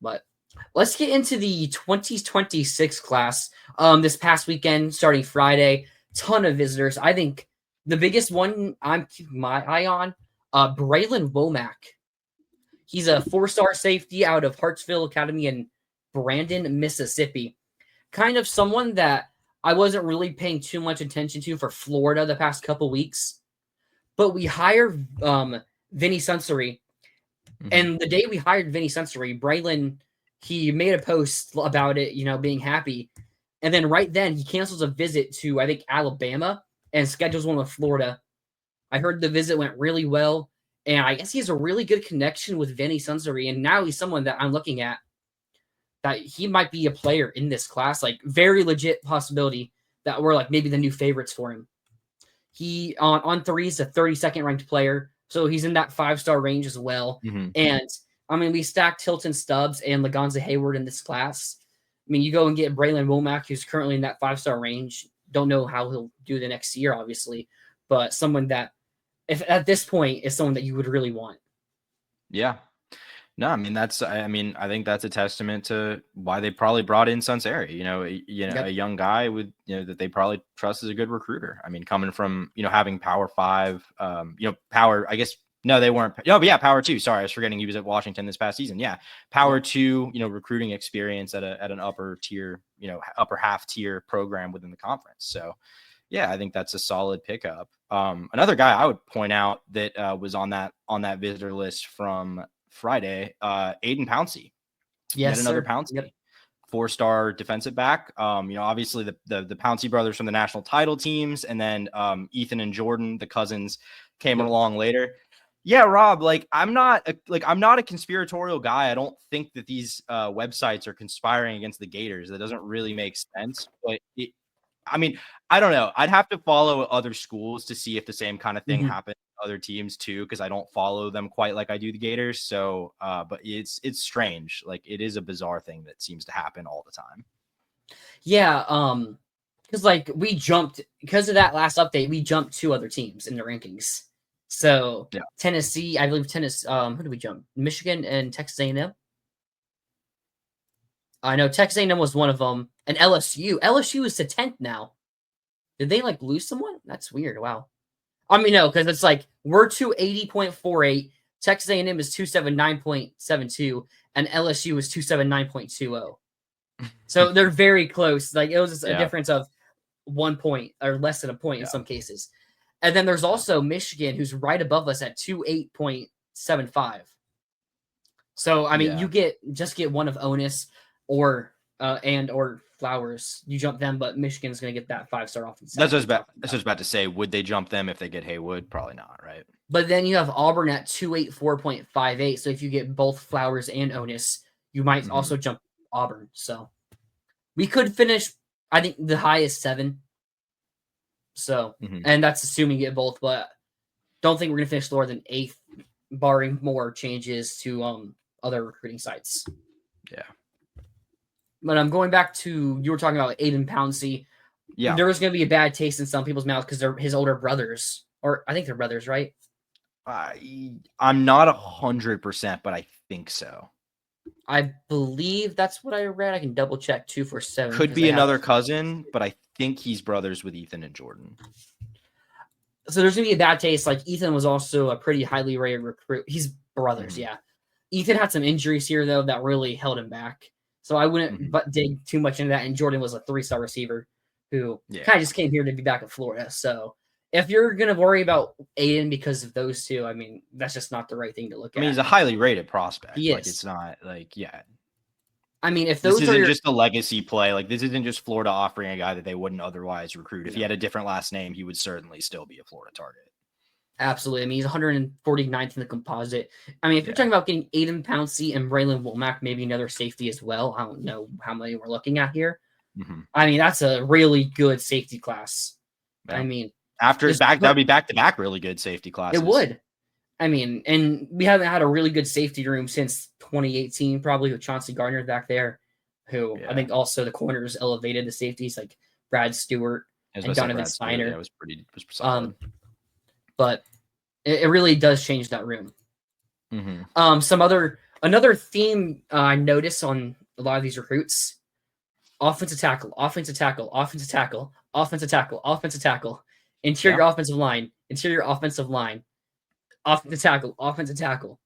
But let's get into the 2026 class. This past weekend, starting Friday, ton of visitors. I think the biggest one I'm keeping my eye on, Braylon Womack. He's a 4-star safety out of Hartsville Academy in Brandon, Mississippi. Kind of someone that I wasn't really paying too much attention to for Florida the past couple weeks. But we hired Vinny Sensory. And the day we hired Vinny Sensory, Braylon, he made a post about it, being happy. And then right then, he cancels a visit to, I think, Alabama and schedules one with Florida. I heard the visit went really well. And I guess he has a really good connection with Vinny Sensory. And now he's someone that I'm looking at that he might be a player in this class. Like, very legit possibility that we're like maybe the new favorites for him. He, on three, is a 32nd ranked player. So he's in that 5-star range as well. And, I mean, we stacked Hilton Stubbs and Lagonza Hayward in this class. I mean, you go and get Braylon Womack, who's currently in that 5-star range. Don't know how he'll do the next year, obviously. But someone that, if at this point, is someone that you would really want. Yeah. No, I mean, I think that's a testament to why they probably brought in Sunseri, a young guy with, that they probably trust as a good recruiter. I mean, coming from, having Power 5, Power, I guess, no, they weren't. No, but yeah, Power 2. Sorry, I was forgetting he was at Washington this past season. Yeah. Power 2, recruiting experience at an upper tier, upper half tier program within the conference. So yeah, I think that's a solid pickup. Another guy I would point out that was on that visitor list from Friday, Aiden Pouncey. Yes, yet another Pouncey. Yep. 4-star defensive back. Obviously the Pouncey brothers from the national title teams, and then Ethan and Jordan, the cousins, came along later. Yeah, Rob, I'm not a conspiratorial guy. I don't think that these websites are conspiring against the Gators. That doesn't really make sense. But I don't know. I'd have to follow other schools to see if the same kind of thing happens to other teams too, because I don't follow them quite like I do the Gators. So, but it's strange. Like, it is a bizarre thing that seems to happen all the time. Yeah, because we jumped because of that last update. We jumped 2 other teams in the rankings. So yeah. Tennessee, I believe Tennessee. Who did we jump? Michigan and Texas A&M. I know Texas A&M was one of them, and LSU. LSU is to 10th now. Did they lose someone? That's weird. Wow. I mean, no, because it's we're 280.48. Texas A&M is 279.72, and LSU is 279.20. So they're very close. It was a difference of 1 point or less than a point in some cases. And then there's also Michigan, who's right above us at 28.75. So I mean, you get one of Onus or Flowers. You jump them, but Michigan's going to get that 5-star offense. That's what I was about to say. Would they jump them if they get Haywood? Probably not, right? But then you have Auburn at 284.58. So if you get both Flowers and Onus, you might also jump Auburn. So we could finish, I think, the highest 7. So, and that's assuming you get both, but don't think we're going to finish lower than 8th, barring more changes to other recruiting sites. Yeah. But I'm going back to, you were talking about Aiden Pouncey. Yeah. There was going to be a bad taste in some people's mouths because they're his older brothers. Or I think they're brothers, right? I'm not 100%, but I think so. I believe that's what I read. I can double check 247. Could be another cousin, but I think he's brothers with Ethan and Jordan. So there's going to be a bad taste. Ethan was also a pretty highly rated recruit. He's brothers, yeah. Ethan had some injuries here, though, that really held him back. So I wouldn't dig too much into that. And Jordan was a 3-star receiver who kind of just came here to be back in Florida. So if you're going to worry about Aiden because of those two, I mean, that's just not the right thing to look at. I mean, he's a highly rated prospect. He is. It's not I mean, if those this isn't just a legacy play. This isn't just Florida offering a guy that they wouldn't otherwise recruit. If he had a different last name, he would certainly still be a Florida target. Absolutely. I mean, he's 149th in the composite. I mean, if you're talking about getting Aiden Pouncey and Braylon Womack, maybe another safety as well. I don't know how many we're looking at here. I mean, that's a really good safety class. Yeah. I mean, after that would be back-to-back really good safety classes. It would. I mean, and we haven't had a really good safety room since 2018, probably with Chauncey Gardner back there, who I think also the corners elevated the safeties like Brad Stewart and Donovan Steiner. Yeah, it was solid. But it really does change that room. Some other Another theme I notice on a lot of these recruits: offensive tackle, offensive tackle, offensive tackle, offensive tackle, offensive tackle, interior Yeah. offensive line, interior offensive line, offensive tackle, offensive tackle.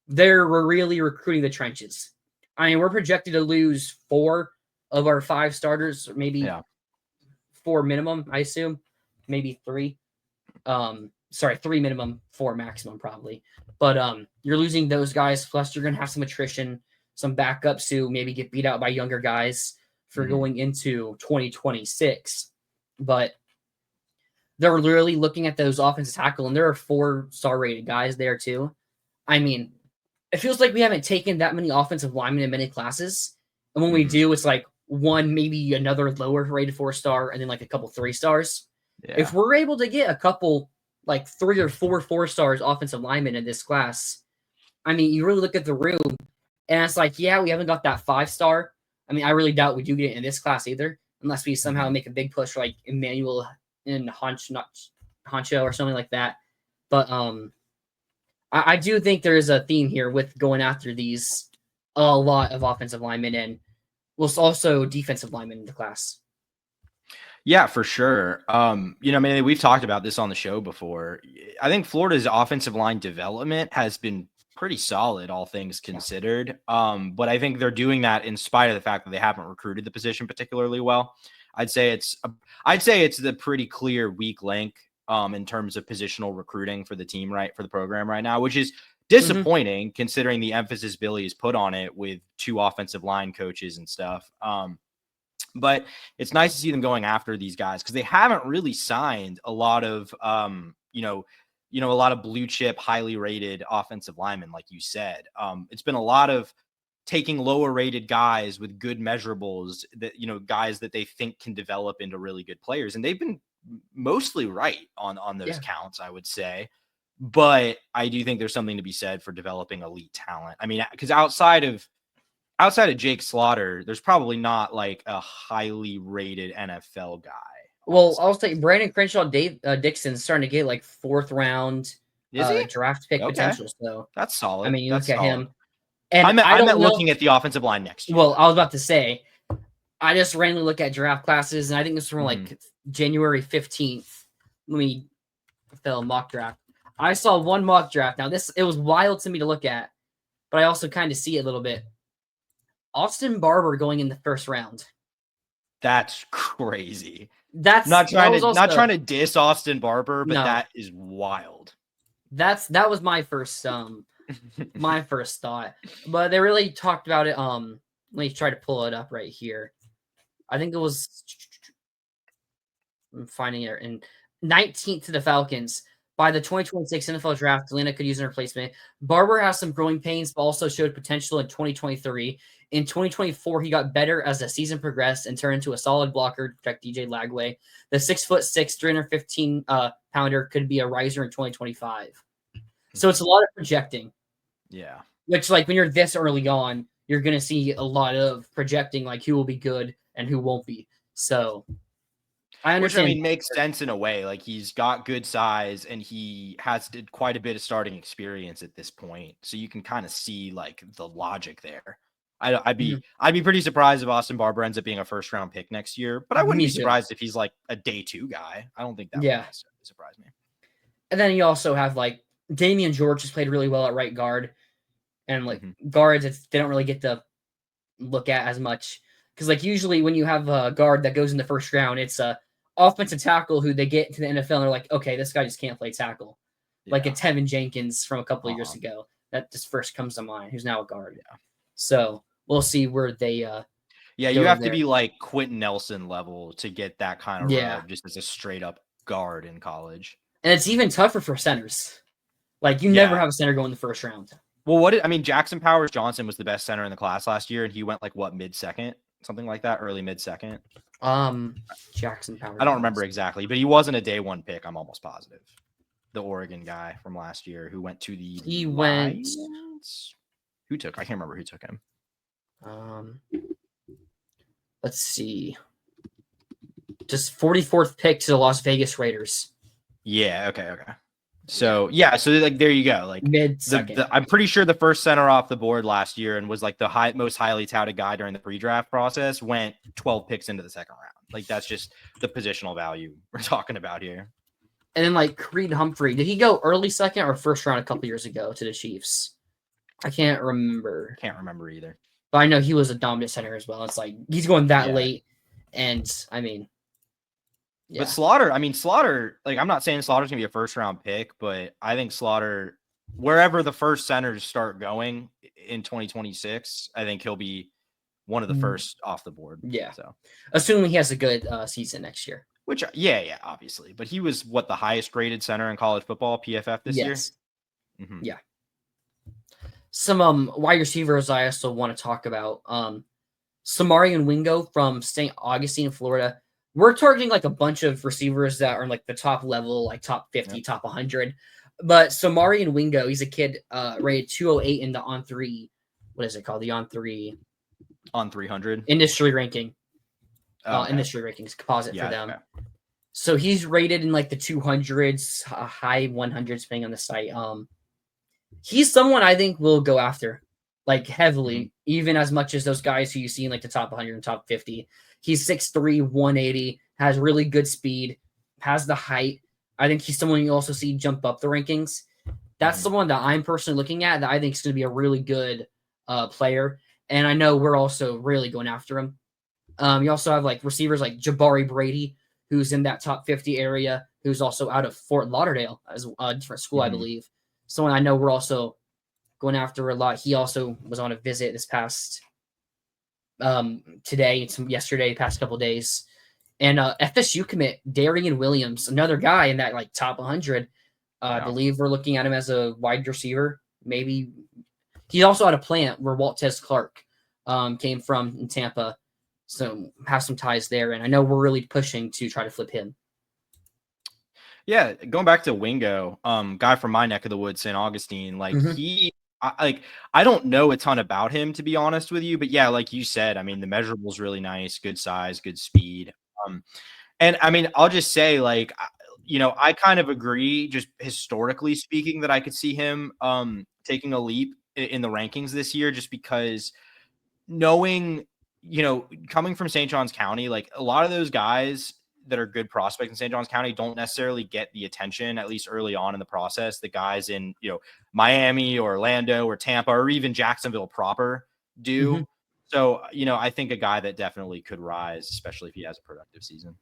They're really recruiting the trenches. I mean, we're projected to lose 4 of our 5 starters, maybe Yeah. 4 minimum, I assume, maybe 3. Sorry, 3 minimum, 4 maximum, probably. But you're losing those guys. Plus, you're gonna have some attrition, some backups who maybe get beat out by younger guys for going into 2026. But they're literally looking at those offensive tackle, and there are 4-star rated guys there too. I mean, it feels like we haven't taken that many offensive linemen in many classes. And when we do, it's like one, maybe another lower rated 4-star, and then like a couple 3-stars. Yeah. If we're able to get a couple like 3 or 4 4-stars offensive linemen in this class, I mean, you really look at the room, and it's like, yeah, we haven't got that 5-star. I mean, I really doubt we do get it in this class either, unless we somehow make a big push for like Emmanuel and Honcho or something like that. But I do think there is a theme here with going after these a lot of offensive linemen and also defensive linemen in the class. Yeah, for sure. Maybe we've talked about this on the show before. I think Florida's offensive line development has been pretty solid, all things considered. But I think they're doing that in spite of the fact that they haven't recruited the position particularly well. I'd say it's the pretty clear weak link in terms of positional recruiting for the team, right, for the program right now, which is disappointing considering the emphasis Billy has put on it with 2 offensive line coaches and stuff. But it's nice to see them going after these guys because they haven't really signed a lot of, a lot of blue chip, highly rated offensive linemen, like you said. It's been a lot of taking lower rated guys with good measurables that, guys that they think can develop into really good players. And they've been mostly right on those counts, I would say. But I do think there's something to be said for developing elite talent. I mean, because outside of Jake Slaughter, there's probably not like a highly rated NFL guy. Well, I'll say Brandon Crenshaw Dixon's starting to get like 4th round draft pick potential. So that's solid. I mean, you that's look at solid. him. And I meant looking at the offensive line next year. Well, I was about to say, I just randomly look at draft classes, and I think this is from like January 15th. Let me fill a mock draft. I saw one mock draft. Now, it was wild to me to look at, but I also kind of see it a little bit. Austin Barber going in the 1st round. That's crazy. That's not trying to diss Austin Barber, but that is wild. That was my first my first thought. But they really talked about it. Let me try to pull it up right here. I think it was, I'm finding it in 19th to the Falcons. By the 2026 NFL draft, Atlanta could use a replacement. Barber has some growing pains, but also showed potential in 2023. In 2024, he got better as the season progressed and turned into a solid blocker to protect DJ Lagway. The 6'6", 315 pounder could be a riser in 2025. So it's a lot of projecting. Yeah. Which, like, when you're this early on, you're going to see a lot of projecting, like who will be good and who won't be. So I understand. Which, I mean, makes sense in a way. Like, he's got good size and he has did quite a bit of starting experience at this point. So you can kind of see like the logic there. I'd be pretty surprised if Austin Barber ends up being a 1st round pick next year, but I wouldn't be surprised if he's like a day 2 guy. I don't think that would necessarily surprise me. And then you also have like Damian George has played really well at right guard, and like guards, they don't really get to look at as much because like usually when you have a guard that goes in the 1st round, it's a offensive tackle who they get to the NFL and they're like, okay, this guy just can't play tackle. Like a Tevin Jenkins from a couple of years ago that just first comes to mind, who's now a guard. So we'll see where they you have to be like Quentin Nelson level to get that kind of rub just as a straight up guard in college. And it's even tougher for centers. Like you never have a center go in the 1st round. Well, Jackson Powers Johnson was the best center in the class last year, and he went like what, mid-second, something like that, early mid-second. Jackson Powers. I don't remember exactly, but he wasn't a day 1 pick. I'm almost positive. The Oregon guy from last year who went to the Lions? Who took? I can't remember who took him. Let's see. Just 44th pick to the Las Vegas Raiders. Yeah. Okay. So yeah, so like there you go. Like mid-second. I'm pretty sure the first center off the board last year and was like the most highly touted guy during the pre-draft process went 12 picks into the second round. Like that's just the positional value we're talking about here. And then like Creed Humphrey, did he go early second or first round a couple years ago to the Chiefs? I can't remember. Can't remember either. But I know he was a dominant center as well. It's like he's going that late, and I mean, yeah. But Slaughter, like I'm not saying Slaughter's gonna be a first round pick, but I think Slaughter, wherever the first centers start going in 2026, I think he'll be one of the first off the board. Yeah. So assuming he has a good season next year. Which yeah, obviously. But he was what the highest graded center in college football, PFF this year. Mm-hmm. Yeah. Some wide receivers I also want to talk about. Samari and Wingo from St. Augustine, Florida. We're targeting like a bunch of receivers that are like the top level, like top 50, top 100. But Samari and Wingo, he's a kid rated 208 in the On3. What is it called? The On3. On 300 industry ranking. Industry rankings composite for them. Okay. So he's rated in like the 200s, high 100s, depending on the site. He's someone I think will go after, like heavily, even as much as those guys who you see in like the top 100 and top 50. He's 6'3", 180, has really good speed, has the height. I think he's someone you also see jump up the rankings. That's someone that I'm personally looking at that I think is going to be a really good player. And I know we're also really going after him. You also have like receivers like Jabari Brady, who's in that top 50 area, who's also out of Fort Lauderdale as a different school, I believe. Someone I know we're also going after a lot. He also was on a visit this past today, yesterday, past couple days. And FSU commit Darian Williams, another guy in that like top 100. I believe we're looking at him as a wide receiver. Maybe he's also at a plant where Waltez Clark came from in Tampa. So have some ties there. And I know we're really pushing to try to flip him. Yeah, going back to Wingo, guy from my neck of the woods, St. Augustine, like I don't know a ton about him, to be honest with you, but yeah, like you said, I mean, the measurable's really nice, good size, good speed. And I mean, I'll just say, like, you know, I kind of agree, just historically speaking, that I could see him taking a leap in the rankings this year, just because knowing, you know, coming from St. Johns County, like a lot of those guys that are good prospects in St. Johns County don't necessarily get the attention, at least early on in the process, the guys in, you know, Miami or Orlando or Tampa or even Jacksonville proper do. So, you know, I think a guy that definitely could rise, especially if he has a productive season.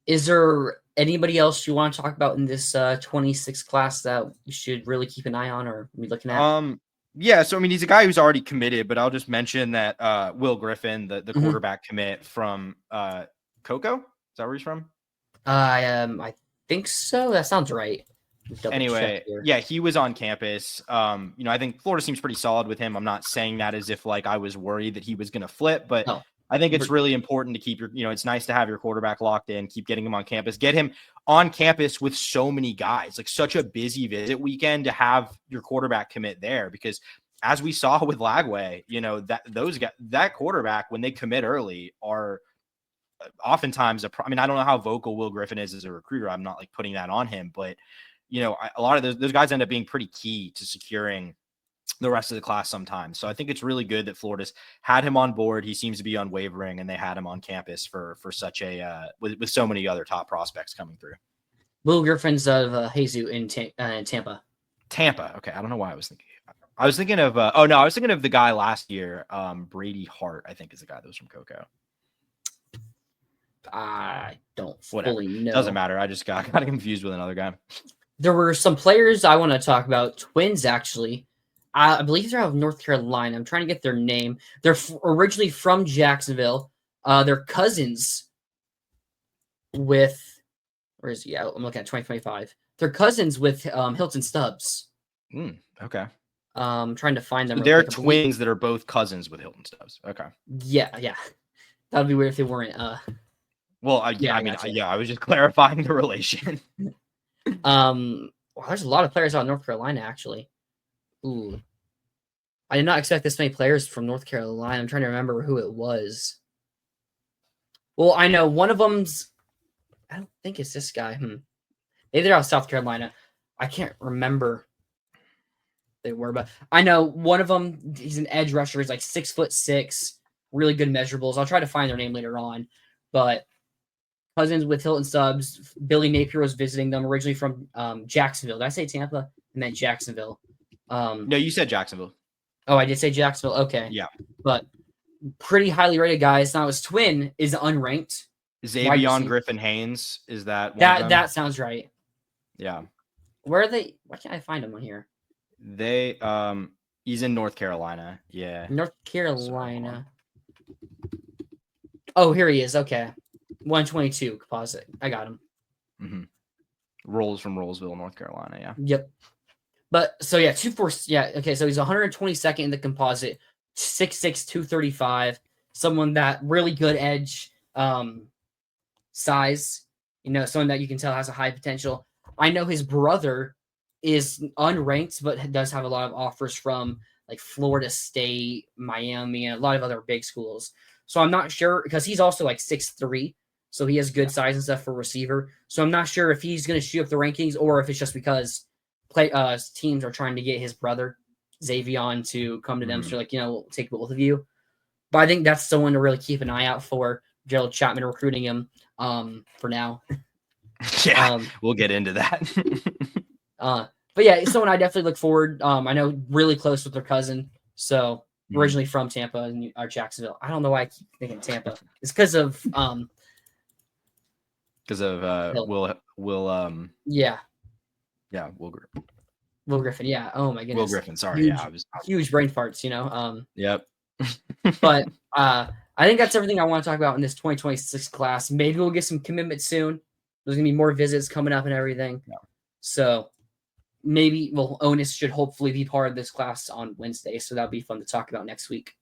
Is there anybody else you want to talk about in this 26 class that you should really keep an eye on or be looking at? Yeah, so I mean, he's a guy who's already committed, but I'll just mention that Will Griffin, the quarterback commit from Cocoa, is that where he's from? I think so. That sounds right. Anyway, yeah, he was on campus. You know, I think Florida seems pretty solid with him. I'm not saying that as if like I was worried that he was going to flip, but I think it's really important to keep your, you know, it's nice to have your quarterback locked in, keep getting him on campus, get him on campus with so many guys, like such a busy visit weekend to have your quarterback commit there, because as we saw with Lagway, you know, that quarterback, when they commit early, are oftentimes I mean, I don't know how vocal Will Griffin is as a recruiter. I'm not like putting that on him, but you know, a lot of those guys end up being pretty key to securing the rest of the class sometimes. So I think it's really good that Florida's had him on board. He seems to be unwavering, and they had him on campus for such a with so many other top prospects coming through. Will Griffin's of Jesus in Tampa. Tampa. Okay, I don't know why I was thinking. I was thinking of I was thinking of the guy last year, Brady Hart. I think is the guy that was from Cocoa. I don't fully know. Doesn't matter. I just got confused with another guy. There were some players I want to talk about. Twins, actually. I believe they're out of North Carolina. I'm trying to get their name. They're originally from Jacksonville. They're cousins with, where is he? I'm looking at 2025. They're cousins with Hilton Stubbs. Okay. Trying to find them. So they're twins that are both cousins with Hilton Stubbs. Okay. Yeah. That would be weird if they weren't. Well, I was just clarifying the relation. Wow, there's a lot of players out of North Carolina, actually. Ooh. I did not expect this many players from North Carolina. I'm trying to remember who it was. Well, I know one of them's, I don't think it's this guy. Maybe they're out of South Carolina. I can't remember they were, but I know one of them, he's an edge rusher. He's like 6'6", really good measurables. I'll try to find their name later on. But cousins with Hilton Subs. Billy Napier was visiting them, originally from Jacksonville. Did I say Tampa? I meant Jacksonville. No, you said Jacksonville. Oh, I did say Jacksonville. Okay. Yeah. But pretty highly rated guys. Now his twin is unranked. Xavion Griffin Haynes, is that one of them? That sounds right. Yeah. Where are they? Why can't I find him on here? They he's in North Carolina. Yeah. North Carolina. Oh, here he is. Okay. 122 composite. I got him. Mm-hmm. Rolls from Rollsville, North Carolina. Yeah. Yep. But so yeah, 2'4". Yeah. Okay. So he's 122nd in the composite, 6'6", 235. Someone that really good edge size. You know, someone that you can tell has a high potential. I know his brother is unranked, but does have a lot of offers from like Florida State, Miami, and a lot of other big schools. So I'm not sure, because he's also like 6'3", so he has good size and stuff for receiver. So I'm not sure if he's going to shoot up the rankings or if it's just because teams are trying to get his brother Xavion to come to them. So like, we'll take both of you. But I think that's someone to really keep an eye out for. Gerald Chapman recruiting him for now. Yeah, we'll get into that. But yeah, it's someone I definitely look forward. I know really close with their cousin. So originally from Tampa or Jacksonville. I don't know why I keep thinking Tampa. It's because of Will Griffin. Yeah. Oh my goodness. Will Griffin. Sorry. Huge brain farts. Yep. But I think that's everything I want to talk about in this 2026 class. Maybe we'll get some commitments soon. There's gonna be more visits coming up and everything. Yeah. So maybe Onus should hopefully be part of this class on Wednesday. So that'll be fun to talk about next week.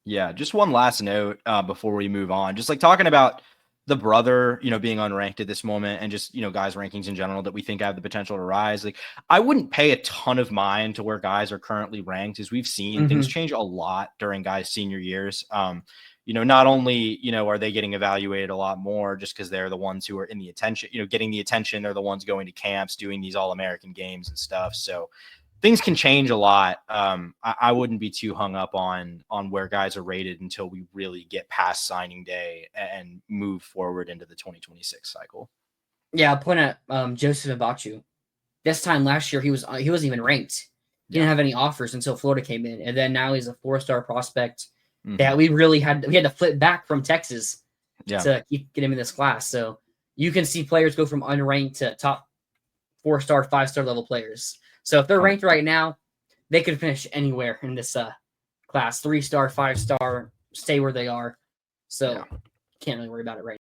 Yeah, just one last note before we move on. Just like talking about the brother, being unranked at this moment, and just, guys' rankings in general that we think have the potential to rise. Like, I wouldn't pay a ton of mind to where guys are currently ranked, as we've seen things change a lot during guys' senior years. Not only, are they getting evaluated a lot more just because they're the ones who are in the attention, getting the attention. They're the ones going to camps, doing these All-American games and stuff. So things can change a lot. I wouldn't be too hung up on where guys are rated until we really get past signing day and move forward into the 2026 cycle. Yeah, I'll point out Joseph Mbachu. This time last year, he wasn't even ranked. He didn't have any offers until Florida came in, and then now he's a 4-star prospect that we had to flip back from Texas to get him in this class. So you can see players go from unranked to top 4-star, 5-star level players. So if they're ranked right now, they could finish anywhere in this class, 3-star, 5-star, stay where they are. So can't really worry about it right now.